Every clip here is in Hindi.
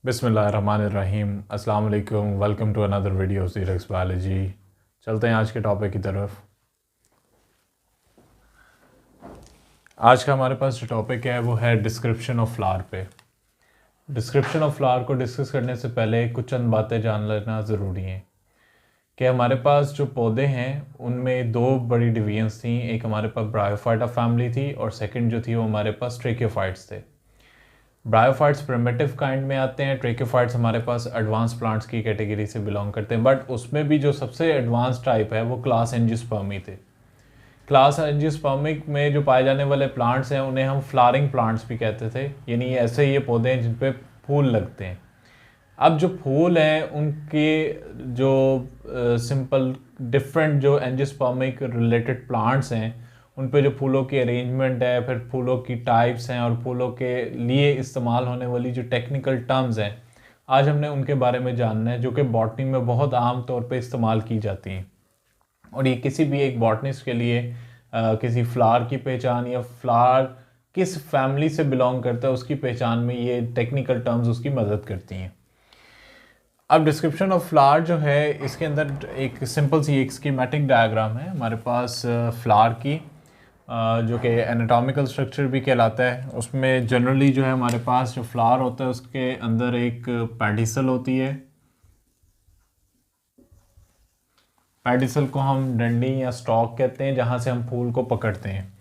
बिस्मिल्लाहिर्रहमानिर्रहीम। अस्सलाम वालेकुम। Welcome to another video of ज़ीरक्स बायोलॉजी। चलते हैं आज के टॉपिक की तरफ। आज का हमारे पास जो टॉपिक है वो है डिस्क्रिप्शन ऑफ फ्लावर पे। डिस्क्रिप्शन ऑफ फ्लावर को डिस्कस करने से पहले कुछ चंद बातें जान लेना ज़रूरी हैं कि हमारे पास जो पौधे हैं उनमें दो बड़ी डिवीजन्स थी। एक हमारे पास ब्रायोफाइटा फैमिली थी और सेकंड जो थी वो हमारे पास ट्रेकियोफाइट्स थे। ब्रायोफाइट्स प्रिमिटिव काइंड में आते हैं, ट्रेकियोफाइट्स हमारे पास एडवांस प्लांट्स की कैटेगरी से बिलोंग करते हैं, बट उसमें भी जो सबसे एडवांस टाइप है वो क्लास एंजियोस्पर्मी थे। क्लास एंजियोस्पर्मिक में जो पाए जाने वाले प्लांट्स हैं उन्हें हम फ्लावरिंग प्लांट्स भी कहते थे, यानी ऐसे ये पौधे हैं जिन पे फूल लगते हैं। अब जो फूल हैं उनके जो सिंपल डिफरेंट जो एंजियोस्पर्मिक रिलेटेड प्लांट्स हैं उन पे जो फूलों की अरेंजमेंट है, फिर फूलों की टाइप्स हैं और फूलों के लिए इस्तेमाल होने वाली जो टेक्निकल टर्म्स हैं, आज हमने उनके बारे में जानना है, जो कि बॉटनी में बहुत आम तौर पे इस्तेमाल की जाती हैं। और ये किसी भी एक बॉटनिस्ट के लिए किसी फ्लावर की पहचान या फ्लावर किस फैमिली से बिलोंग करता है उसकी पहचान में ये टेक्निकल टर्म्स उसकी मदद करती हैं। अब डिस्क्रिप्शन ऑफ फ्लावर जो है इसके अंदर एक सिंपल सी एक स्कीमेटिक डायग्राम है हमारे पास फ्लावर की, जो कि एनाटॉमिकल स्ट्रक्चर भी कहलाता है। उसमें जनरली जो है हमारे पास जो फ्लावर होता है उसके अंदर एक पेडिसल होती है। पेडिसल को हम डंडी या स्टॉक कहते हैं जहाँ से हम फूल को पकड़ते हैं।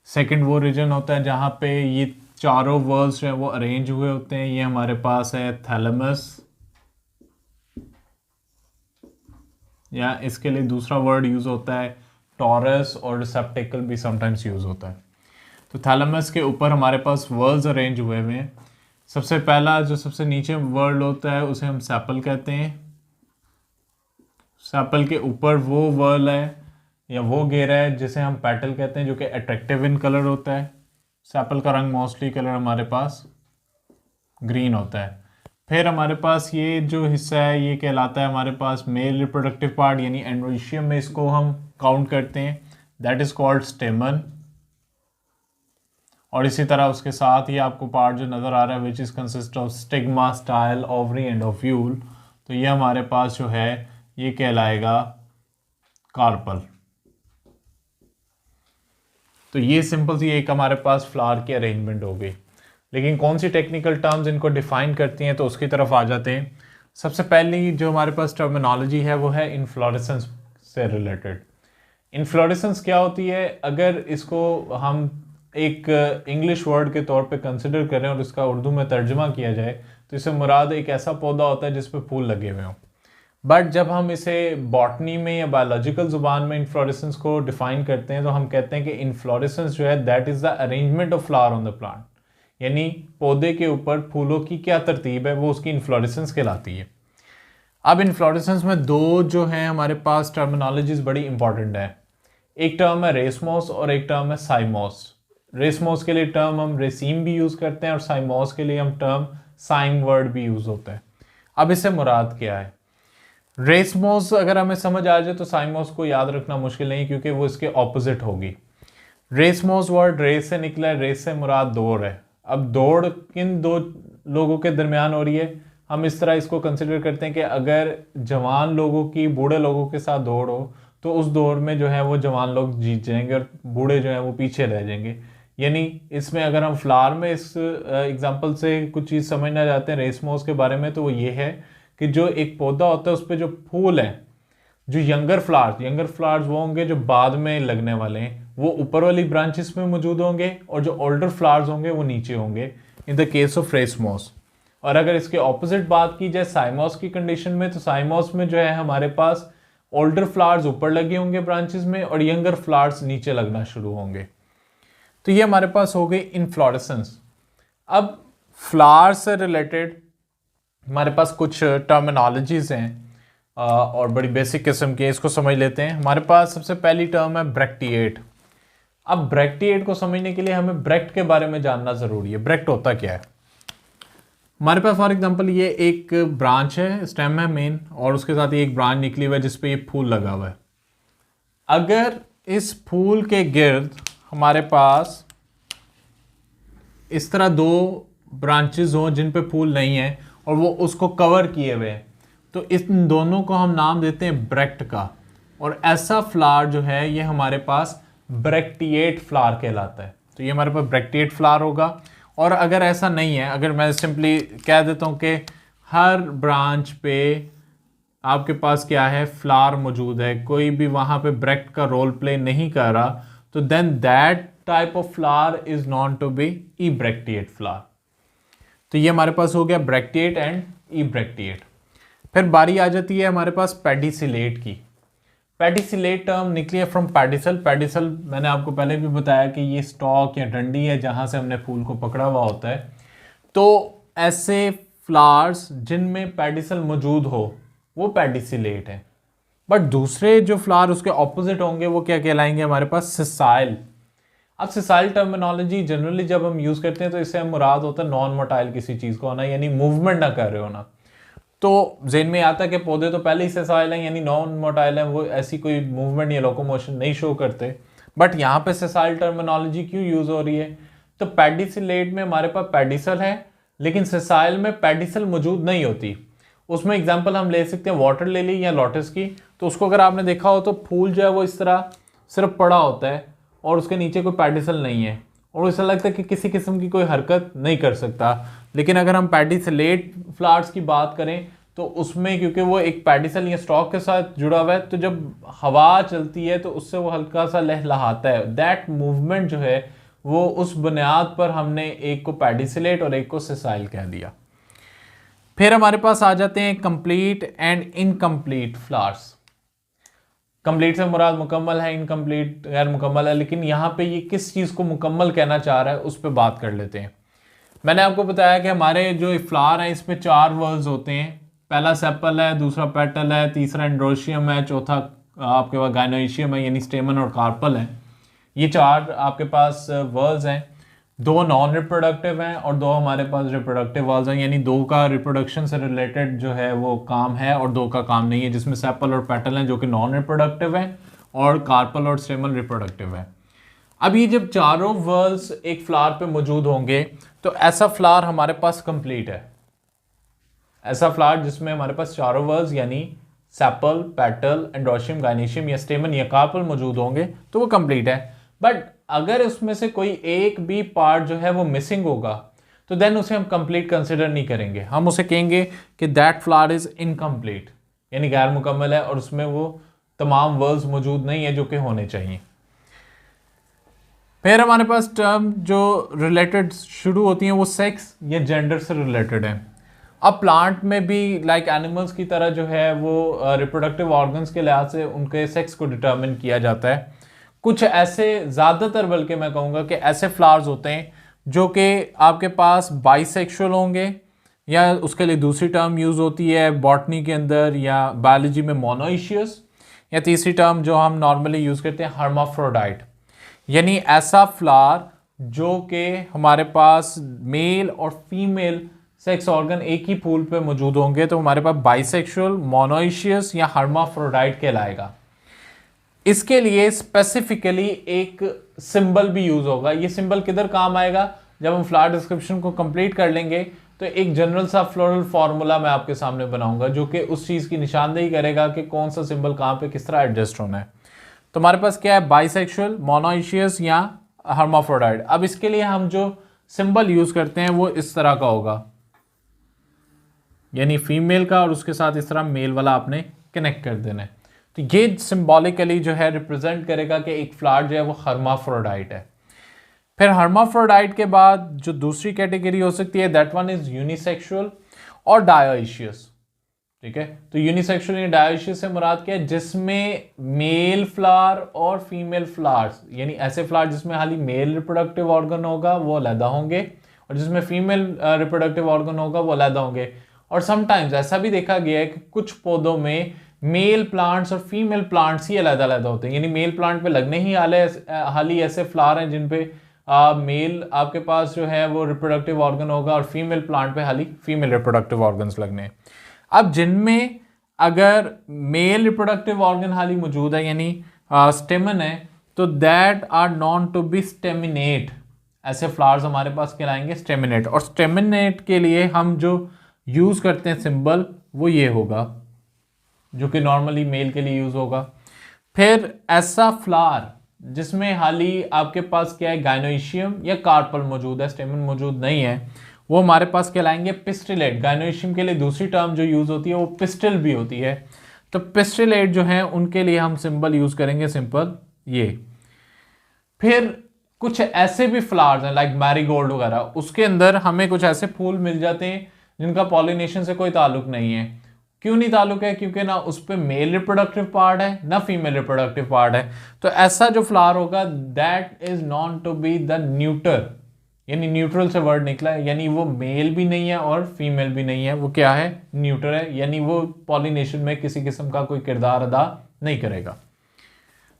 सेकंड वो रीजन होता है जहाँ पे ये चारों वर्ल्स जो है वो अरेंज हुए होते हैं। ये हमारे पास है थैलेमस, या इसके लिए दूसरा वर्ड यूज़ होता है टॉरस, और रिसेप्टेकल भी समटाइम्स यूज़ होता है। तो थैलेमस के ऊपर हमारे पास वर्ल्स अरेंज हुए हुए हैं। सबसे पहला जो सबसे नीचे वर्ल्ड होता है उसे हम सेपल कहते हैं। सेपल के ऊपर वो वर्ल है या वो घेरा है जिसे हम पेटल कहते हैं, जो कि अट्रैक्टिव इन कलर होता है। सेपल का रंग मोस्टली कलर हमारे पास ग्रीन होता है। फिर हमारे पास ये जो हिस्सा है ये कहलाता है हमारे पास मेल रिप्रोडक्टिव पार्ट, यानी एंड्रोइशियम में इसको हम काउंट करते हैं, दैट इज कॉल्ड स्टेमन। और इसी तरह उसके साथ ही आपको पार्ट जो नज़र आ रहा है which is consist of stigma, style, ovary and ovule, तो ये हमारे पास जो है ये कहलाएगा कार्पल। तो ये सिंपल सी एक हमारे पास फ्लावर की अरेंजमेंट हो गई। लेकिन कौन सी टेक्निकल टर्म्स इनको डिफाइन करती हैं तो उसकी तरफ आ जाते हैं। सबसे पहली जो हमारे पास टर्मिनोलॉजी है वो है इन्फ्लोरेसेंस से रिलेटेड। इन्फ्लोरेसेंस क्या होती है? अगर इसको हम एक इंग्लिश वर्ड के तौर पे कंसिडर करें और इसका उर्दू में तर्जमा किया जाए तो इससे मुराद एक ऐसा पौधा होता है जिस पे फूल लगे हुए हों। बट जब हम इसे बॉटनी में या बायोलॉजिकल ज़ुबान में इन्फ्लोरेसेंस को डिफाइन करते हैं तो हम कहते हैं कि इन्फ्लोरेसेंस जो है that is the arrangement of flower on the plant, यानी पौधे के ऊपर फूलों की क्या तरतीब है वो उसकी इन्फ्लोरेसेंस कहलाती है। अब इन्फ्लोरेसेंस में दो जो हैं हमारे पास टर्मिनोलॉजीज बड़ी इंपॉर्टेंट है। एक टर्म है रेसमोस और एक टर्म है साइमोस। रेसमोस के लिए टर्म हम रेसीम भी यूज़ करते हैं और साइमोस के लिए हम टर्म साइम वर्ड भी यूज़ होता है। अब इससे मुराद क्या है? रेसमोस अगर हमें समझ आ जाए तो साइमोस को याद रखना मुश्किल नहीं, क्योंकि वो इसके ऑपोजिट होगी। रेसमोस वर्ड रेस से निकला है, रेस से मुराद दौड़ है। अब दौड़ किन दो लोगों के दरमियान हो रही है? हम इस तरह इसको कंसिडर करते हैं कि अगर जवान लोगों की बूढ़े लोगों के साथ दौड़ हो तो उस दौड़ में जो है वो जवान लोग जीत जाएंगे और बूढ़े जो हैं वो पीछे रह जाएंगे। यानी इसमें अगर हम फ्लावर में इस एग्जांपल से कुछ चीज़ समझना चाहते हैं रेसमोस के बारे में तो वो ये है कि जो एक पौधा होता है उस पर जो फूल हैं, जो यंगर फ्लावर्स वो होंगे जो बाद में लगने वाले हैं, वो ऊपर वाली ब्रांचेस में मौजूद होंगे और जो ओल्डर फ्लावर्स होंगे वो नीचे होंगे in the case of racemose. और अगर इसके ऑपोजिट बात की जाए साइमोस की कंडीशन में, तो साइमोस में जो है हमारे पास ओल्डर फ्लावर्स ऊपर लगे होंगे ब्रांचेस में और यंगर फ्लावर्स नीचे लगना शुरू होंगे। तो ये हमारे पास हो गई इन्फ्लोरेसेंस। अब फ्लावर से रिलेटेड हमारे पास कुछ टर्मिनोलॉजीज हैं और बड़ी बेसिक किस्म की, इसको समझ लेते हैं। हमारे पास सबसे पहली टर्म है ब्रैक्टिएट। अब ब्रैक्टिएट को समझने के लिए हमें ब्रैक्ट के बारे में जानना ज़रूरी है। ब्रैक्ट होता क्या है? हमारे पास फॉर एग्जांपल ये एक ब्रांच है, स्टेम है मेन, और उसके साथ ही एक ब्रांच निकली हुई है जिस पे ये फूल लगा हुआ है। अगर इस फूल के गिर्द हमारे पास इस तरह दो ब्रांचेस हों जिन पे फूल नहीं है और वो उसको कवर किए हुए हैं, तो इन दोनों को हम नाम देते हैं ब्रेक्ट का। और ऐसा फ्लावर जो है ये हमारे पास ब्रेक्टिएट फ्लावर कहलाता है। तो ये हमारे पास ब्रेक्टिएट फ्लावर होगा। और अगर ऐसा नहीं है, अगर मैं सिंपली कह देता हूँ कि हर ब्रांच पे आपके पास क्या है, फ्लावर मौजूद है, कोई भी वहाँ पे ब्रेक्ट का रोल प्ले नहीं कर रहा, तो then that type of flower is known to be ebracteate flower. तो ये हमारे पास हो गया ब्रेक्टिएट एंड ई ब्रेक्टिएट। फिर बारी आ जाती है हमारे पास पेडिसिलेट की। पेडिसिलेट टर्म निकली है फ्रॉम पेडिसल। पेडिसल मैंने आपको पहले भी बताया कि ये स्टॉक या डंडी है जहाँ से हमने फूल को पकड़ा हुआ होता है। तो ऐसे फ्लावर्स जिनमें पेडिसल मौजूद हो वो पेडिसिलेट है। बट दूसरे जो फ्लावर उसके ऑपोजिट होंगे वो क्या कहलाएंगे, हमारे पास सिसाइल। अब सिसाइल टर्मिनोलॉजी जनरली जब हम यूज़ करते हैं तो इससे हम मुराद होता है नॉन मोटाइल किसी चीज़ को होना, यानी मूवमेंट ना कर रहे होना। तो जेन में आता है कि पौधे तो पहले ही सेसाइल हैं, यानी नॉन मोटाइल हैं, वो ऐसी कोई मूवमेंट या लोकोमोशन नहीं शो करते। बट यहाँ पे सेसाइल टर्मिनोलॉजी क्यों यूज़ हो रही है, तो पेडिसिलेट में हमारे पास पेडिसल है लेकिन सेसाइल में पेडिसल मौजूद नहीं होती। उसमें एग्जांपल हम ले सकते हैं वाटर लिली या लोटस की। तो उसको अगर आपने देखा हो तो फूल जो है वो इस तरह सिर्फ पड़ा होता है और उसके नीचे कोई पेडिसल नहीं है और ऐसा लगता है कि किसी किस्म की कोई हरकत नहीं कर सकता। लेकिन अगर हम पेडिसिलेट फ्लावर्स की बात करें तो उसमें क्योंकि वो एक पेडिसल या स्टॉक के साथ जुड़ा हुआ है, तो जब हवा चलती है तो उससे वो हल्का सा लहलहाता है। दैट मूवमेंट जो है वो उस बुनियाद पर हमने एक को पेडिसिलेट और एक को सेसाइल कह दिया। फिर हमारे पास आ जाते हैं complete and incomplete flowers. Complete से मुराद मुकम्मल है, इनकम्प्लीट गैर मुकम्मल है। लेकिन यहाँ पे ये किस चीज़ को मुकम्मल कहना चाह रहा है उस पर बात कर लेते हैं। मैंने आपको बताया कि हमारे जो फ्लावर हैं इसमें 4 वर्ल्स होते हैं। पहला सेपल है, दूसरा पेटल है, तीसरा एंड्रोशियम है, चौथा आपके पास गाइनोइशियम है यानी स्टेमन और कार्पल है। ये 4 आपके पास वर्ल्स हैं। 2 नॉन रिप्रोडक्टिव हैं और 2 हमारे पास रिप्रोडक्टिव वर्ल्स हैं, यानी 2 का रिप्रोडक्शन से रिलेटेड जो है वो काम है और 2 का काम नहीं है, जिसमें सेपल और पेटल हैं जो कि नॉन रिप्रोडक्टिव हैं और कार्पल और स्टेमन रिप्रोडक्टिव है। अब ये जब चारों वर्ल्स एक फ्लावर पे मौजूद होंगे तो ऐसा फ्लावर हमारे पास कंप्लीट है। ऐसा फ्लावर जिसमें हमारे पास चारों वर्ल्स यानी सेपल, पेटल, एंड्रोशियम, गाइनोशियम या स्टेमन या कार्पल मौजूद होंगे तो वो कंप्लीट है। बट अगर उसमें से कोई एक भी पार्ट जो है वो मिसिंग होगा तो देन उसे हम कंप्लीट कंसिडर नहीं करेंगे। हम उसे कहेंगे कि दैट फ्लावर इज इनकम्प्लीट, यानी गैर मुकम्मल है और उसमें वो तमाम वर्ल्स मौजूद नहीं है जो कि होने चाहिए। फिर हमारे पास टर्म जो रिलेटेड शुरू होती हैं वो सेक्स या जेंडर से रिलेटेड है। अब प्लांट में भी लाइक एनिमल्स की तरह जो है वो रिप्रोडक्टिव ऑर्गन्स के लिहाज से उनके सेक्स को डिटर्मिन किया जाता है। कुछ ऐसे, ज़्यादातर बल्कि मैं कहूँगा कि ऐसे फ्लावर्स होते हैं जो कि आपके पास बाइसेक्सुअल होंगे, या उसके लिए दूसरी टर्म यूज़ होती है बॉटनी के अंदर या बायोलॉजी में मोनोइशियस, या तीसरी टर्म जो हम नॉर्मली यूज़ करते हैं हर्माफ्रोडाइट, यानी ऐसा फ्लावर जो कि हमारे पास मेल और फीमेल सेक्स ऑर्गन एक ही फूल पे मौजूद होंगे तो हमारे पास बाइसेक्सुअल, मोनोइशियस या हर्माफ्रोडाइट कहलाएगा। इसके लिए स्पेसिफिकली एक सिंबल भी यूज होगा। ये सिंबल किधर काम आएगा, जब हम फ्लावर डिस्क्रिप्शन को कंप्लीट कर लेंगे तो एक जनरल सा फ्लोरल फार्मूला मैं आपके सामने बनाऊंगा जो कि उस चीज़ की निशानदेही करेगा कि कौन सा सिंबल कहाँ पे किस तरह एडजस्ट होना है। तो हमारे पास क्या है, बाइसेक्सुअल, मोनोइशियस या हर्माफ्रोडाइट। अब इसके लिए हम जो सिंबल यूज करते हैं वो इस तरह का होगा, यानी फीमेल का और उसके साथ इस तरह मेल वाला आपने कनेक्ट कर देना है। तो ये सिंबॉलिकली जो है रिप्रेजेंट करेगा कि एक फ्लावर जो है वो हर्माफ्रोडाइट है। फिर हर्माफ्रोडाइट के बाद जो दूसरी कैटेगरी हो सकती है दैट वन इज यूनिसेक्सुअल और डायोइशियस। ठीक है, तो यूनिसेक्सुअल या डायोइशियस से मुराद क्या है, जिसमें मेल फ्लावर और फीमेल फ्लावर्स, यानी ऐसे फ्लावर जिसमें खाली मेल रिप्रोडक्टिव ऑर्गन होगा वो अलग होंगे और जिसमें फीमेल रिप्रोडक्टिव ऑर्गन होगा वो अलग होंगे। और समटाइम्स ऐसा भी देखा गया है कि कुछ पौधों में मेल प्लांट्स और फीमेल प्लांट्स ही अलग अलग होते हैं, यानी मेल प्लांट पे लगने ही हाल ही ऐसे फ्लावर हैं जिन पे मेल आपके पास जो है वो रिप्रोडक्टिव ऑर्गन होगा और फीमेल प्लांट पे हाली फीमेल रिप्रोडक्टिव ऑर्गन्स लगने हैं। अब जिनमें अगर मेल रिप्रोडक्टिव ऑर्गन हाली मौजूद है यानी स्टेमन है, तो that are known to be staminate. ऐसे फ्लावर्स हमारे पास कहलाएंगे स्टेमिनेट। और स्टेमिनेट के लिए हम जो यूज़ करते हैं सिंबल वो ये होगा, जो कि नॉर्मली मेल के लिए यूज़ होगा। फिर ऐसा फ्लावर जिसमें हाली आपके पास क्या है, गाइनोइशियम या कार्पल मौजूद है, स्टेमन मौजूद नहीं है, वो हमारे पास कहलाएंगे पिस्टिलेट। गाइनोइशियम के लिए दूसरी टर्म जो यूज़ होती है वो पिस्टिल भी होती है। तो पिस्टिलेट जो है उनके लिए हम सिंबल यूज़ करेंगे सिंपल ये। फिर कुछ ऐसे भी फ्लावर्स हैं लाइक मैरीगोल्ड वगैरह, उसके अंदर हमें कुछ ऐसे फूल मिल जाते हैं जिनका पॉलिनेशन से कोई ताल्लुक नहीं है। क्यों नहीं ताल्लुक है? क्योंकि ना उस पर मेल रिप्रोडक्टिव पार्ट है ना फीमेल रिप्रोडक्टिव पार्ट है। तो ऐसा जो फ्लावर होगा that is known to be the neuter, यानी न्यूट्रल से वर्ड निकला है, यानी वो मेल भी नहीं है और फीमेल भी नहीं है, वो क्या है, न्यूटर है, यानी वो पॉलिनेशन में किसी किस्म का कोई किरदार अदा नहीं करेगा।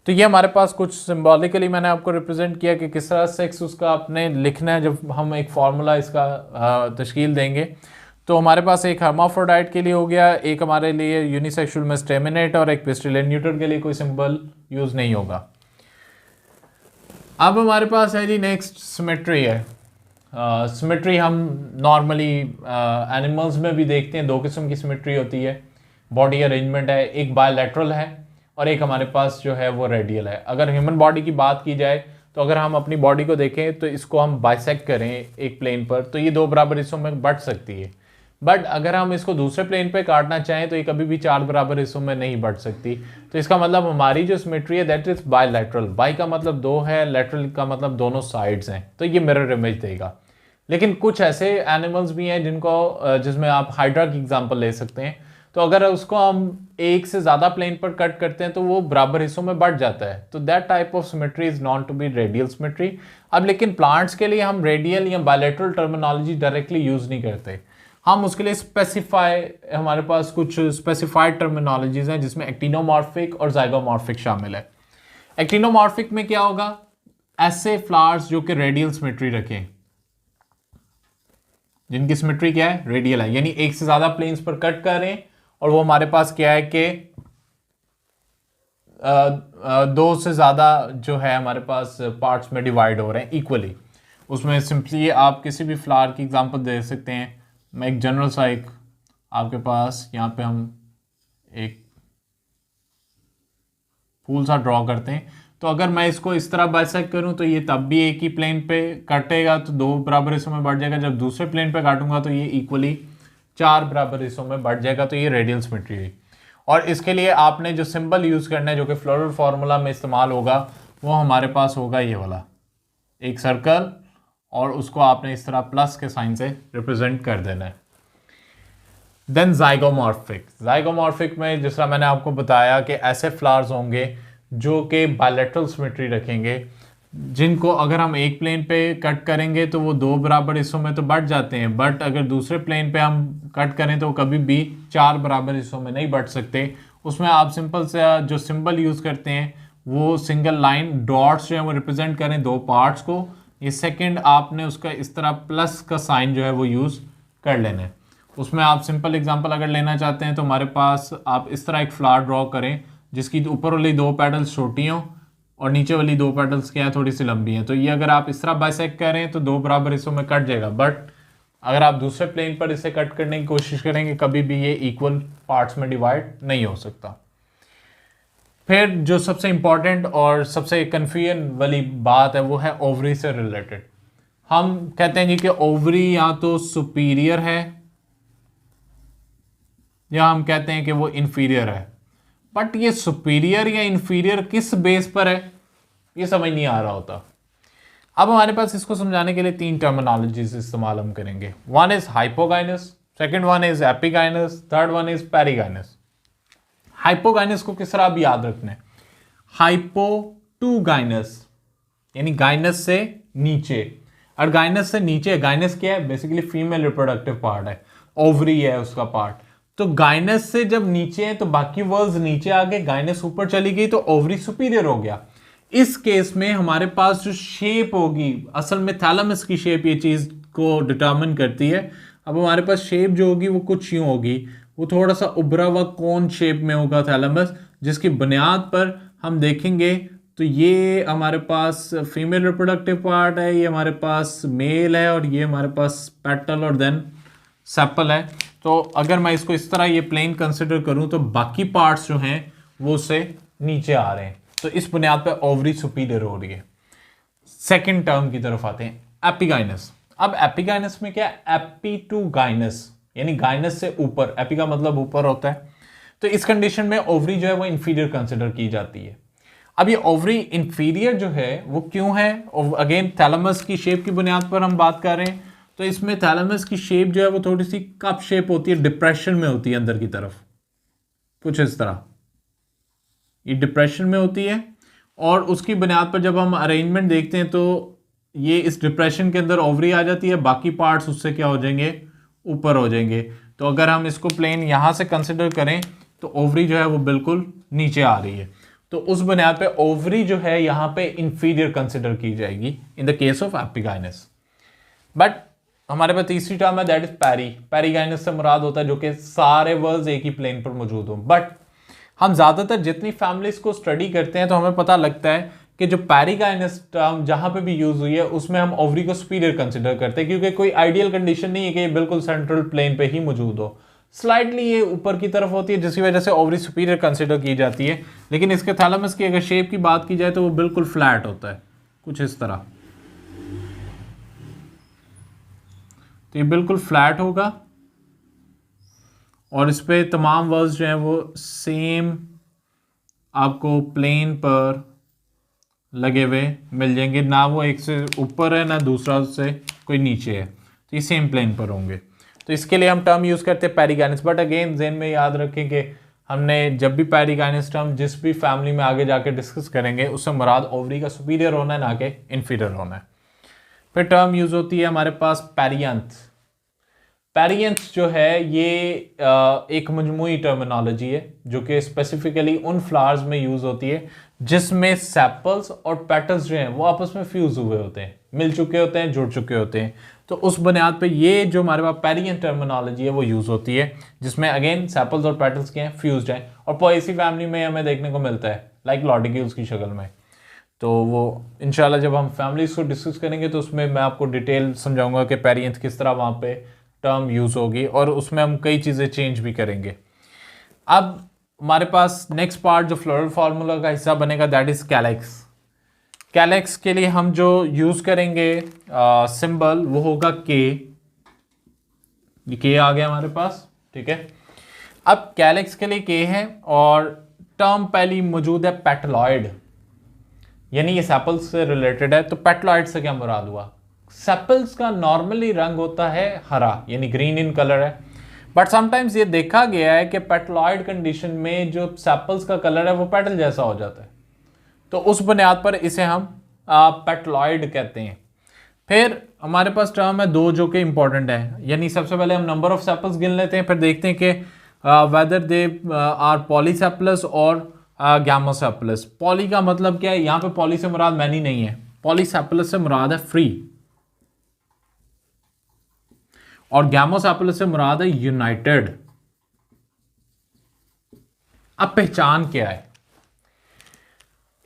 तो ये हमारे पास कुछ सिंबॉलिकली मैंने आपको रिप्रेजेंट किया कि किस तरह सेक्स उसका आपने लिखना है जब हम एक फार्मूला इसका तश्कील देंगे। तो हमारे पास एक हर्माफ्रोडाइट के लिए हो गया, एक हमारे लिए यूनिसेक्सुअल में स्टेमिनेट और एक पिस्टिलेट। न्यूटर के लिए कोई सिंबल यूज नहीं होगा। अब हमारे पास है जी नेक्स्ट सिमेट्री है। सिमेट्री हम नॉर्मली एनिमल्स में भी देखते हैं, दो किस्म की सिमेट्री होती है। बॉडी अरेंजमेंट है, एक बायलैटरल है और एक हमारे पास जो है वो रेडियल है। अगर ह्यूमन बॉडी की बात की जाए तो अगर हम अपनी बॉडी को देखें तो इसको हम बाइसेक्ट करें एक प्लेन पर तो ये दो बराबर हिस्सों में बंट सकती है। बट अगर हम इसको दूसरे प्लेन पे काटना चाहें तो ये कभी भी चार बराबर हिस्सों में नहीं बढ़ सकती। तो इसका मतलब हमारी जो सिमेट्री है दैट इज बायलैटरल। बाई का मतलब दो है, लैटरल का मतलब दोनों साइड्स हैं, तो ये मिरर इमेज देगा। लेकिन कुछ ऐसे एनिमल्स भी हैं जिनको जिसमें आप हाइड्रा की एग्जांपल ले सकते हैं। तो अगर उसको हम एक से ज़्यादा प्लेन पर कट करते हैं तो वो बराबर हिस्सों में बढ़ जाता है। तो that type of symmetry is known to be radial symmetry. अब लेकिन प्लांट्स के लिए हम रेडियल या बायलैटरल टर्मिनोलॉजी डायरेक्टली यूज़ नहीं करते, हम उसके लिए स्पेसिफाई, हमारे पास कुछ स्पेसिफाइड टर्मिनोलॉजीज हैं जिसमें एक्टिनोमॉर्फिक और जाइगोमॉर्फिक शामिल है। एक्टिनोमॉर्फिक में क्या होगा, ऐसे फ्लावर्स जो कि रेडियल सिमेट्री रखें, जिनकी सिमेट्री क्या है, रेडियल है, यानी एक से ज्यादा प्लेन्स पर कट कर रहे हैं और वो हमारे पास क्या है कि दो से ज्यादा जो है हमारे पास पार्ट्स में डिवाइड हो रहे हैं इक्वली। उसमें सिंपली आप किसी भी फ्लावर की एग्जांपल दे सकते हैं। मैं एक जनरल सा एक आपके पास यहाँ पे हम एक फूल सा ड्रॉ करते हैं। तो अगर मैं इसको इस तरह बाइसेक्ट करूं तो ये तब भी एक ही प्लेन पे कटेगा, तो दो बराबर हिस्सों में बढ़ जाएगा। जब दूसरे प्लेन पे काटूंगा तो ये इक्वली चार बराबर हिस्सों में बढ़ जाएगा। तो ये रेडियल सिमेट्री है। और इसके लिए आपने जो सिंबल यूज करना है जो कि फ्लोरल फार्मूला में इस्तेमाल होगा वो हमारे पास होगा ये वाला, एक सर्कल, और उसको आपने इस तरह प्लस के साइन से रिप्रेजेंट कर देना है। Then zygomorphic. जाइगोमॉर्फिक में जिस तरह मैंने आपको बताया कि ऐसे फ्लावर्स होंगे जो कि बायलैटरल सिमेट्री रखेंगे, जिनको अगर हम एक प्लेन पे कट करेंगे तो वो दो बराबर हिस्सों में तो बढ़ जाते हैं, बट अगर दूसरे प्लेन पे हम कट करें तो कभी भी चार बराबर हिस्सों में नहीं बढ़ सकते। उसमें आप सिंपल से जो सिंबल यूज़ करते हैं वो सिंगल लाइन डॉट्स जो है वो रिप्रेजेंट करें दो पार्ट्स को। ये सेकंड आपने उसका इस तरह प्लस का साइन जो है वो यूज़ कर लेना है। उसमें आप सिंपल एग्जांपल अगर लेना चाहते हैं तो हमारे पास आप इस तरह एक फ्लावर ड्रॉ करें जिसकी ऊपर वाली दो पेटल्स छोटी हों और नीचे वाली दो पेटल्स क्या है, थोड़ी सी लंबी हैं। तो ये अगर आप इस तरह बाइसेक्ट करें तो दो बराबर हिस्सों में कट जाएगा, बट अगर आप दूसरे प्लेन पर इसे कट करने की कोशिश करेंगे कभी भी ये इक्वल पार्ट्स में डिवाइड नहीं हो सकता। फिर जो सबसे इंपॉर्टेंट और सबसे कन्फ्यूजन वाली बात है वो है ओवरी से रिलेटेड। हम कहते हैं जी कि ओवरी या तो सुपीरियर है या हम कहते हैं कि वो इंफीरियर है, बट ये सुपीरियर या इंफीरियर किस बेस पर है ये समझ नहीं आ रहा होता। अब हमारे पास इसको समझाने के लिए तीन टर्मिनोलॉजीज इस्तेमाल हम करेंगे। One is hypogynous, second one is epigynous, third one is perigynous. Hypogynous को किस तरह भी याद रखना है, हाइपो टू गाइनस, यानी गाइनस से नीचे, और गाइनस से नीचे, गाइनस क्या है, बेसिकली फीमेल रिप्रोडक्टिव पार्ट है, ओवरी है उसका पार्ट। तो गाइनस से जब नीचे है तो बाकी वर्ड्स नीचे आ गए, गाइनस ऊपर चली गई तो ओवरी सुपीरियर हो गया। इस केस में हमारे पास जो शेप होगी, असल में थैलेमस की शेप ये चीज को डिटरमिन करती है। अब हमारे पास शेप जो होगी वो कुछ यूं होगी, वो थोड़ा सा उभरा हुआ कोन शेप में होगा थैलेमस, जिसकी बुनियाद पर हम देखेंगे तो ये हमारे पास फीमेल रिप्रोडक्टिव पार्ट है, ये हमारे पास मेल है, और ये हमारे पास पेटल और देन सेपल है। तो अगर मैं इसको इस तरह ये प्लेन कंसिडर करूं तो बाकी पार्ट्स जो हैं वो उससे नीचे आ रहे हैं। तो इस बुनियाद पर ओवरी सुपीरियर हो रही है। सेकेंड टर्म की तरफ आते हैं, एपिगाइनस। अब एपिगाइनस में क्या, एपी टू गाइनस, यानी गाइनस से ऊपर, एपी का मतलब ऊपर होता है। तो इस कंडीशन में ओवरी जो है वो इंफीरियर कंसिडर की जाती है। अब ये ओवरी इंफीरियर जो है वो क्यों है, अगेन थैलेमस की शेप की बुनियाद पर हम बात कर रहे हैं। तो इसमें थैलेमस की शेप जो है वो थोड़ी सी कप शेप होती है, डिप्रेशन में होती है अंदर की तरफ, कुछ इस तरह ये डिप्रेशन में होती है। और उसकी बुनियाद पर जब हम अरेंजमेंट देखते हैं तो ये इस डिप्रेशन के अंदर ओवरी आ जाती है, बाकी पार्ट्स उससे क्या हो जाएंगे, ऊपर हो जाएंगे। तो अगर हम इसको प्लेन यहां से कंसिडर करें तो ओवरी जो है वो बिल्कुल नीचे आ रही है। तो उस बुनियाद पे ओवरी जो है यहां पे इंफीरियर कंसिडर की जाएगी in the case of epigynous. But हमारे पास तीसरी टर्म है, दैट इज पैरी। पेरीगाइनस से मुराद होता है जो कि सारे वर्ल्स एक ही प्लेन पर मौजूद हो। बट हम ज्यादातर जितनी फैमिलीज को स्टडी करते हैं तो हमें पता लगता है कि जो पेरीगाइनस टर्म जहां पे भी यूज हुई है उसमें हम ओवरी को सुपीरियर कंसिडर करते हैं, क्योंकि कोई आइडियल कंडीशन नहीं है कि ये बिल्कुल सेंट्रल प्लेन पे ही मौजूद हो। स्लाइडली ये ऊपर की तरफ होती है जिसकी वजह से ओवरी सुपीरियर कंसिडर की जाती है। लेकिन इसके थैलेमस की अगर शेप की बात की जाए तो वो बिल्कुल फ्लैट होता है, कुछ इस तरह। तो ये बिल्कुल फ्लैट होगा और इस पे तमाम वर्ड्स जो हैं वो सेम आपको प्लेन पर लगे हुए मिल जाएंगे, ना वो एक से ऊपर है ना दूसरा से कोई नीचे है, तो ये सेम प्लेन पर होंगे। तो इसके लिए हम टर्म यूज करते हैं पेरीगाइनस। बट अगेन ज़हन में याद रखें कि हमने जब भी पेरीगाइनस टर्म जिस भी फैमिली में आगे जाके डिस्कस करेंगे उससे मुराद ओवरी का सुपीरियर होना है, ना कि इंफीरियर होना है। फिर टर्म यूज होती है हमारे पास पेरियंथ। पेरियंथ जो है ये एक मजमूई टर्मिनोलॉजी है जो कि स्पेसिफिकली उन फ्लावर्स में यूज होती है जिसमें सेपल्स और पेटल्स जो हैं वो आपस में फ्यूज हुए होते हैं, मिल चुके होते हैं, जुड़ चुके होते हैं। तो उस बुनियाद पे ये जो हमारे पास पेरियंथ टर्मिनोलॉजी है वो यूज होती है जिसमें अगेन सेपल्स और पेटल्स के हैं, फ्यूज्ड हैं, और पोएसी फैमिली में हमें देखने को मिलता है लाइक लॉटिक्यूल्स की शक्ल में। तो वो इंशाल्लाह जब हम फैमिलीज को डिस्कस करेंगे तो उसमें मैं आपको डिटेल समझाऊंगा कि पेरियंथ किस तरह वहाँ पे टर्म यूज होगी, और उसमें हम कई चीज़ें चेंज भी करेंगे। अब हमारे पास नेक्स्ट पार्ट जो फ्लोरल फार्मूला का हिस्सा बनेगा दैट इज कैलेक्स। कैलेक्स के लिए हम जो यूज करेंगे सिंबल वो होगा के। ये के आ गया हमारे पास, ठीक है। अब कैलेक्स के लिए के है और टर्म पहली मौजूद है पेटलॉइड, यानी ये सेपल्स से रिलेटेड है। तो पेटलॉइड से क्या मुराद हुआ, सेपल्स का नॉर्मली रंग होता है हरा यानी ग्रीन इन कलर है, बट समटाइम्स ये देखा गया है कि पेटलॉइड कंडीशन में जो सेपल्स का कलर है वो पेटल जैसा हो जाता है। तो उस बुनियाद पर इसे हम पेटलॉइड कहते हैं। फिर हमारे पास टर्म है दो जो कि इंपॉर्टेंट है, यानी सबसे पहले हम नंबर ऑफ सेपल्स गिन लेते हैं, फिर देखते हैं कि वेदर दे आर पॉलीसेपलस और गैमोसेपलस। पॉली का मतलब क्या है, यहाँ पे पॉली से मुराद मैनी नहीं है, पॉलीसेपलस से मुराद है फ्री, और गैमोसेपलस से मुराद है यूनाइटेड। अब पहचान क्या है,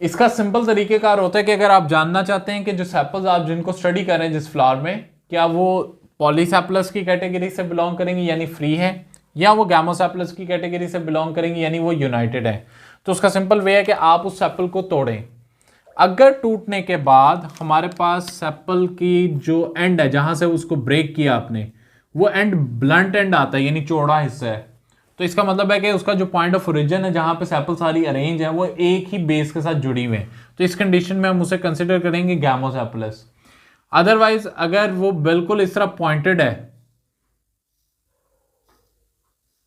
इसका सिंपल तरीकेकार होता है कि अगर आप जानना चाहते हैं कि जो सेपल्स आप जिनको स्टडी कर रहे हैं जिस फ्लावर में, क्या वो पॉलीसेपलस की कैटेगरी से बिलोंग करेंगे यानी फ्री है, या वो गैमोसेपलस की कैटेगरी से बिलोंग करेंगे यानी वो यूनाइटेड है। तो उसका सिंपल वे है कि आप उस सेपल को तोड़ें। अगर टूटने के बाद हमारे पास सेपल की जो एंड है जहां से उसको ब्रेक किया आपने, वो एंड ब्लंट एंड आता है यानी चौड़ा हिस्सा है, तो इसका मतलब है कि उसका जो पॉइंट ऑफ ओरिजिन है जहां पे सेपल सारी अरेंज है वो एक ही बेस के साथ जुड़ी हुई है। तो इस कंडीशन में हम उसे कंसिडर करेंगे गैमोसेपलस। अदरवाइज अगर वो बिल्कुल इस तरह पॉइंटेड है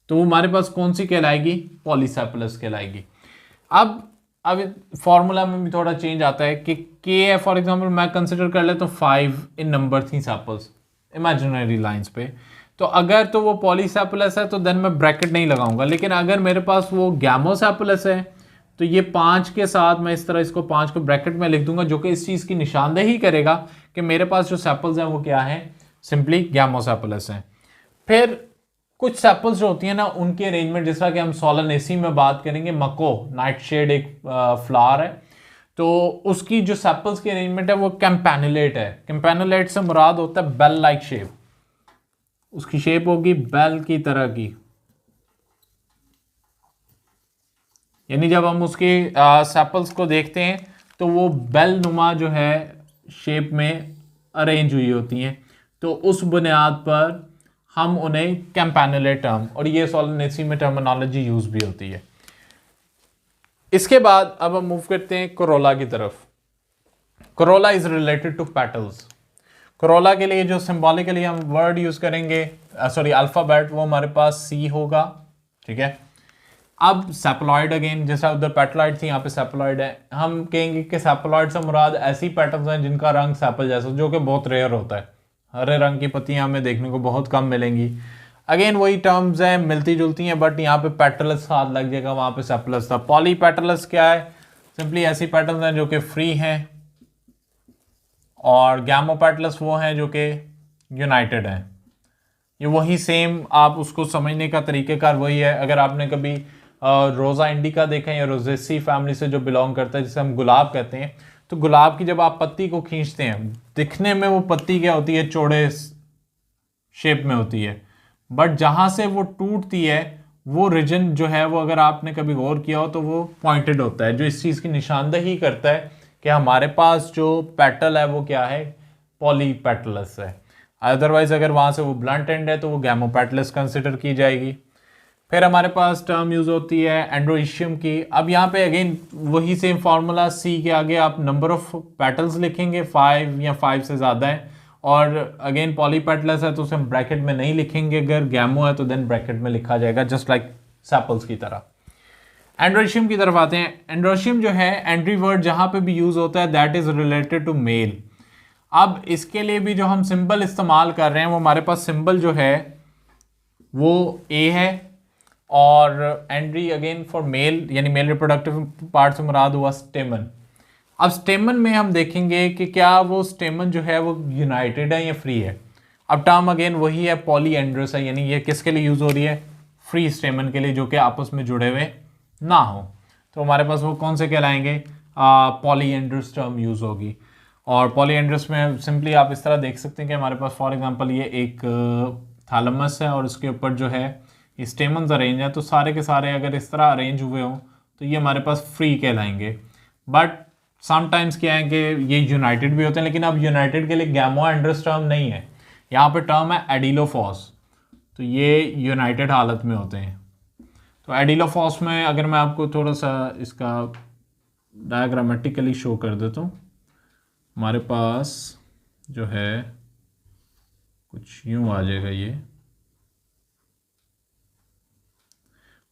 तो वो हमारे पास कौन सी कहलाएगी, पॉलीसेपलस कहलाएगी। अब फॉर्मूला में भी थोड़ा चेंज आता है कि के है फॉर एग्जांपल मैं कंसिडर कर लेता हूँ 5 इन नंबर थी सेपल्स इमेजिनरी लाइंस पे, तो अगर तो वो पॉलीसेपलस है तो देन मैं ब्रैकेट नहीं लगाऊंगा। लेकिन अगर मेरे पास वो गैमोसेपलस है तो ये 5 के साथ मैं इस तरह इसको 5 को ब्रैकेट में लिख दूंगा, जो कि इस चीज़ की निशानदेही करेगा कि मेरे पास जो सेपल्स हैं वो क्या है, सिंपली गैमोसेपलस हैं। फिर कुछ सेपल्स जो होती हैं ना उनकी अरेंजमेंट, जिस तरह कि हम सोलनेसी में बात करेंगे, मको नाइट शेड एक फ्लावर है, तो उसकी जो सेपल्स की अरेंजमेंट है वो कैंपेनुलेट है। कैंपेनुलेट से मुराद होता है बेल लाइक शेप, उसकी शेप होगी बेल की तरह की, यानी जब हम उसके सेपल्स को देखते हैं तो वो बेल नुमा जो है शेप में अरेंज हुई होती हैं। तो उस बुनियाद पर हम उन्हें कैंपेनुलेट टर्म, और ये सोलनेसी में टर्मिनोलॉजी यूज भी होती है। इसके बाद अब हम मूव करते हैं कोरोला की तरफ। Corolla is related to petals. Corolla के लिए जो सिंबॉलिकली हम वर्ड यूज करेंगे, सॉरी अल्फाबेट, वो हमारे पास सी होगा, ठीक है। अब सेपलॉइड अगेन, जैसा उधर पेटलॉइड थी यहाँ पे सेपलॉइड है, हम कहेंगे कि सेपलॉइड से मुराद ऐसी पेटल्स हैं जिनका रंग सेपल जैसा, जो कि बहुत रेयर होता है। हरे रंग की पत्तियां हमें देखने को बहुत कम मिलेंगी। अगेन वही टर्म्स हैं, मिलती जुलती हैं, बट यहाँ पे पेटलस साथ लग जाएगा, वहाँ पे सेपलस था। पॉली पेटलस क्या है? सिंपली ऐसी पेटल्स हैं जो कि फ्री हैं, और गैमोपेटलस वो हैं जो कि यूनाइटेड हैं। ये वही सेम, आप उसको समझने का तरीक़ेकार वही है। अगर आपने कभी रोज़ा इंडिका देखा है या रोजेसी फैमिली से जो बिलोंग करता है, जिसे हम गुलाब कहते हैं, तो गुलाब की जब आप पत्ती को खींचते हैं, दिखने में वो पत्ती क्या होती है? चौड़े शेप में होती है, बट जहाँ से वो टूटती है वो रीजन जो है वो, अगर आपने कभी गौर किया हो तो वो पॉइंटेड होता है, जो इस चीज़ की निशानदही करता है कि हमारे पास जो पेटल है वो क्या है? पॉली पेटलस है। अदरवाइज अगर वहाँ से वो ब्लंट एंड है तो वो गैमोपेटलस कंसिडर की जाएगी। फिर हमारे पास टर्म यूज होती है एंड्रोइशियम की। अब यहाँ पे अगेन वही सेम फार्मूला, सी के आगे आप नंबर ऑफ पेटल्स लिखेंगे, 5 या 5 से ज़्यादा है, और अगेन पॉलीपेटलस है तो उसे हम ब्रैकेट में नहीं लिखेंगे, अगर गैमो है तो देन ब्रैकेट में लिखा जाएगा, जस्ट लाइक सेपल्स की तरह। एंड्रोइशियम की तरफ आते हैं। एंड्रोइशियम जो है एंड्री वर्ड जहाँ पे भी यूज होता है, that is related to male. अब इसके लिए भी जो हम सिंबल इस्तेमाल कर रहे हैं, वो हमारे पास सिंबल जो है वो ए है, और एंड्री अगेन फॉर मेल, यानी मेल रिप्रोडक्टिव पार्ट से मुराद हुआ स्टेमन। अब स्टेमन में हम देखेंगे कि क्या वो स्टेमन जो है वो यूनाइटेड है या फ्री है। अब टर्म अगेन वही है, पॉलीएंड्रस है, यानी ये किसके लिए यूज हो रही है? फ्री स्टेमन के लिए, जो कि आपस में जुड़े हुए ना हो। तो हमारे पास वो कौन से कहलाएंगे? पॉलीएंड्रस टर्म यूज होगी। और पॉलीएंड्रस में सिंपली आप इस तरह देख सकते हैं कि हमारे पास फॉर एग्जांपल ये एक थैलमस है और उसके ऊपर जो है स्टेमन्स अरेंज है, तो सारे के सारे अगर इस तरह अरेंज हुए हों तो ये हमारे पास फ्री कहलाएंगे। बट समटाइम्स क्या है कि ये यूनाइटेड भी होते हैं, लेकिन अब यूनाइटेड के लिए गैमोएंड्रस टर्म नहीं है, यहाँ पे टर्म है एडिलोफॉस, तो ये यूनाइटेड हालत में होते हैं। तो एडिलोफॉस में अगर मैं आपको थोड़ा सा इसका डायग्रामेटिकली शो कर देता हूँ, हमारे पास जो है कुछ यूँ आ जाएगा ये,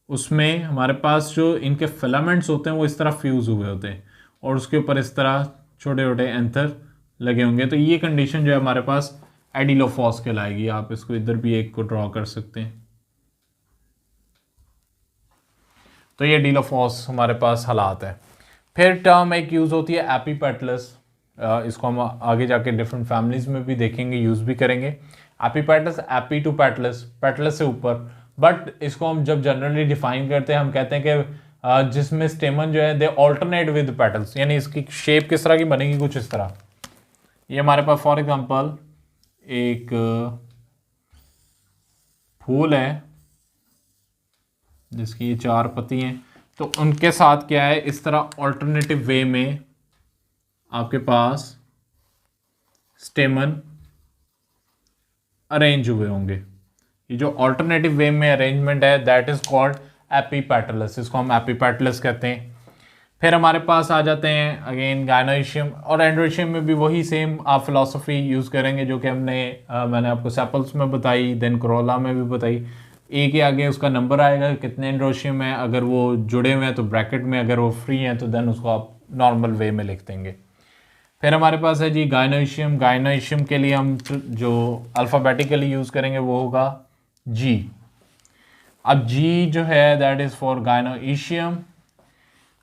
उसमें हमारे पास जो इनके फिलामेंट्स होते हैं वो इस तरह फ्यूज हुए होते हैं, और उसके ऊपर इस तरह छोटे छोटे एंथर लगे होंगे। तो ये कंडीशन जो है हमारे पास एडिलोफॉस कहलाएगी। आप इसको इधर भी एक को ड्रॉ कर सकते हैं। तो ये एडिलोफॉस हमारे पास हालात है। फिर टर्म एक यूज़ होती है एपीपेटलस। इसको हम आगे जाके डिफरेंट फैमिलीज में भी देखेंगे, यूज़ भी करेंगे। Epipetalous, epi to petalous, petalous से ऊपर, बट इसको हम जब जनरली डिफाइन करते हैं हम कहते हैं कि जिसमें स्टेमन जो है दे ऑल्टरनेट विद पेटल्स, यानी इसकी शेप किस तरह की बनेगी? कुछ इस तरह। ये हमारे पास फॉर एग्जांपल एक फूल है जिसकी ये 4 पत्ती हैं, तो उनके साथ क्या है, इस तरह ऑल्टरनेटिव वे में आपके पास स्टेमन अरेंज हुए होंगे। ये जो ऑल्टरनेटिव वे में अरेंजमेंट है दैट इज कॉल्ड एपीपेटलस, इसको हम एपीपेटलस कहते हैं। फिर हमारे पास आ जाते हैं अगेन गायनोइशियम और एंड्रोइशियम में भी वही सेम आप फिलॉसफी यूज़ करेंगे जो कि मैंने आपको सेपल्स में बताई, देन कोरोला में भी बताई। ए के आगे उसका नंबर आएगा कितने एंड्रोइशियम है, अगर वो जुड़े हुए हैं तो ब्रैकेट में, अगर वो फ्री हैं तो देन उसको आप नॉर्मल वे में लिख देंगे। फिर हमारे पास है जी गायनोइशियम। गायनोइशियम के लिए हम जो अल्फ़ाबेटिकली यूज़ करेंगे वो होगा जी। अब जी जो है दैट इज़ फॉर गायनोइशियम।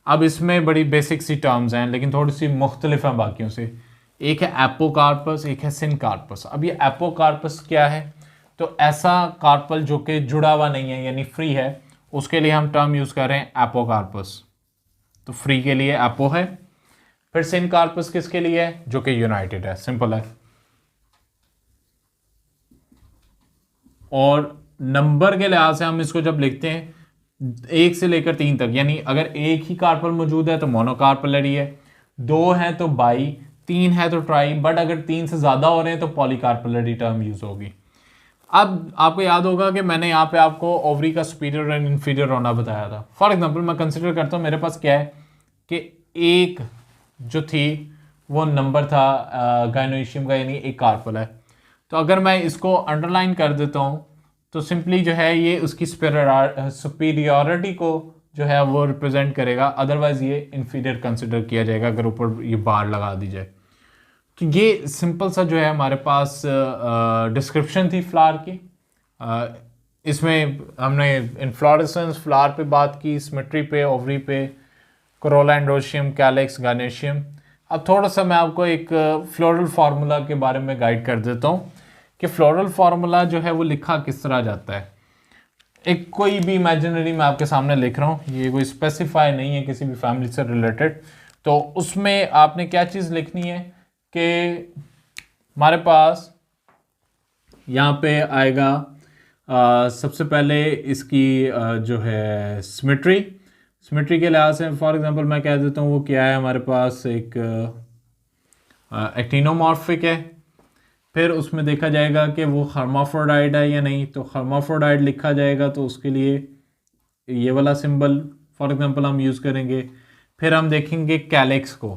अब इसमें बड़ी बेसिक सी टर्म्स हैं लेकिन थोड़ी सी मुख्तलिफ हैं बाकियों से। एक है एपोकार्पस, एक है सिनकार्पस। अब ये एपोकार्पस क्या है? तो ऐसा कार्पल जो कि जुड़ा हुआ नहीं है यानी फ्री है, उसके लिए हम टर्म यूज़ कर रहे हैं एपोकार्पस। तो फ्री के लिए एपो है, फिर सिन कार्पस किसके लिए है, जो कि यूनाइटेड है, सिंपल है। और नंबर के लिहाज से हम इसको जब लिखते हैं 1 से लेकर 3 तक, यानी अगर एक ही कार्पल मौजूद है तो मोनोकार्पलरी है, 2 है तो बाई, 3 है तो ट्राई, बट अगर 3 से ज्यादा हो रहे हैं तो पॉलीकार्पलरी टर्म यूज होगी। अब आपको याद होगा कि मैंने यहाँ पे आपको ओवरी का सुपीरियर एंड इंफीरियर होना बताया था। फॉर एग्जांपल मैं कंसिडर करता हूँ मेरे पास क्या है कि एक जो थी वो नंबर था गायनोइशियम का, यानी एक कार्पल है। तो अगर मैं इसको अंडरलाइन कर देता हूँ तो सिंपली जो है ये उसकी सुपीरियरिटी को जो है वो रिप्रेजेंट करेगा, अदरवाइज ये इंफीरियर कंसिडर किया जाएगा अगर ऊपर ये बार लगा दी जाए। तो ये सिंपल सा जो है हमारे पास डिस्क्रिप्शन थी फ्लावर की। इसमें हमने इन्फ्लोरेसेंस, फ्लावर पे बात की, सिमेट्री पे, ओवरी पे, कोरोला, एंड्रोशियम, कैलेक्स, गार्नेशियम। अब थोड़ा सा मैं आपको एक फ्लोरल फार्मूला के बारे में गाइड कर देता हूँ कि फ्लोरल फार्मूला जो है वो लिखा किस तरह जाता है। एक कोई भी इमेजिनरी मैं आपके सामने लिख रहा हूँ, ये कोई स्पेसिफाई नहीं है किसी भी फैमिली से रिलेटेड। तो उसमें आपने क्या चीज़ लिखनी है कि हमारे पास यहाँ पे आएगा सबसे पहले इसकी जो है सिमेट्री के लिहाज से फॉर एग्जांपल मैं कह देता हूँ वो क्या है, हमारे पास एक एक्टिनोमॉर्फिक है। फिर उसमें देखा जाएगा कि वो हर्माफ्रोडाइड है या नहीं, तो हर्माफ्रोडाइड लिखा जाएगा तो उसके लिए ये वाला सिंबल फॉर एग्जांपल हम यूज़ करेंगे। फिर हम देखेंगे कैलेक्स को,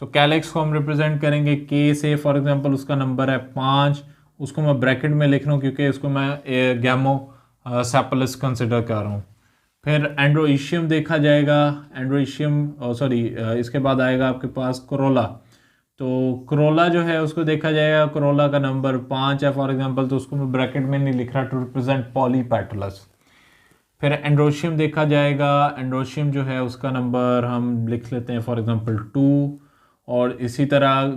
तो कैलेक्स को हम रिप्रेजेंट करेंगे के से, फॉर एग्जांपल उसका नंबर है 5, उसको मैं ब्रैकेट में लिख रहा हूँ क्योंकि इसको मैं गैमो सेपलस कंसिडर कर रहा हूँ। फिर एंड्रोइशियम देखा जाएगा, एंड्रोइशियम सॉरी इसके बाद आएगा आपके पास कोरोला। तो कोरोला जो है उसको देखा जाएगा, कोरोला का नंबर 5 है फॉर एग्जांपल, तो उसको मैं ब्रैकेट में नहीं लिख रहा टू रिप्रेजेंट पॉलीपेटलस। फिर एंड्रोशियम देखा जाएगा, एंड्रोशियम जो है उसका नंबर हम लिख लेते हैं फॉर एग्जांपल 2, और इसी तरह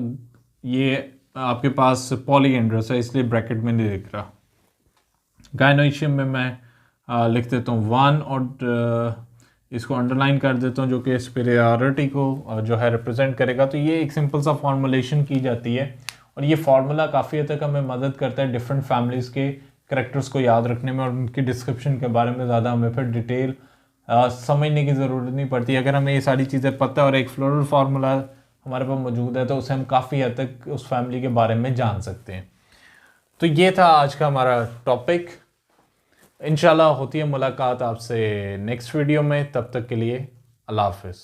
ये आपके पास पॉलीएंड्रस है इसलिए ब्रैकेट में नहीं लिख रहा। गायनोइशियम में मैं लिख देता हूँ 1 और इसको अंडरलाइन कर देता हूँ जो कि सुपीरियरिटी को जो है रिप्रेजेंट करेगा। तो ये एक सिंपल सा फॉर्मुलेशन की जाती है और ये फार्मूला काफ़ी हद तक हमें मदद करता है डिफरेंट फैमिलीज़ के करेक्टर्स को याद रखने में, और उनकी डिस्क्रिप्शन के बारे में ज़्यादा हमें फिर डिटेल समझने की ज़रूरत नहीं पड़ती। अगर हमें ये सारी चीज़ें पता है और एक फ्लोरल फार्मूला हमारे पास मौजूद है तो उससे हम काफ़ी हद तक उस फैमिली के बारे में जान सकते हैं। तो ये था आज का हमारा टॉपिक। इंशाल्लाह होती है मुलाकात आपसे नेक्स्ट वीडियो में, तब तक के लिए अल्लाह हाफिज़।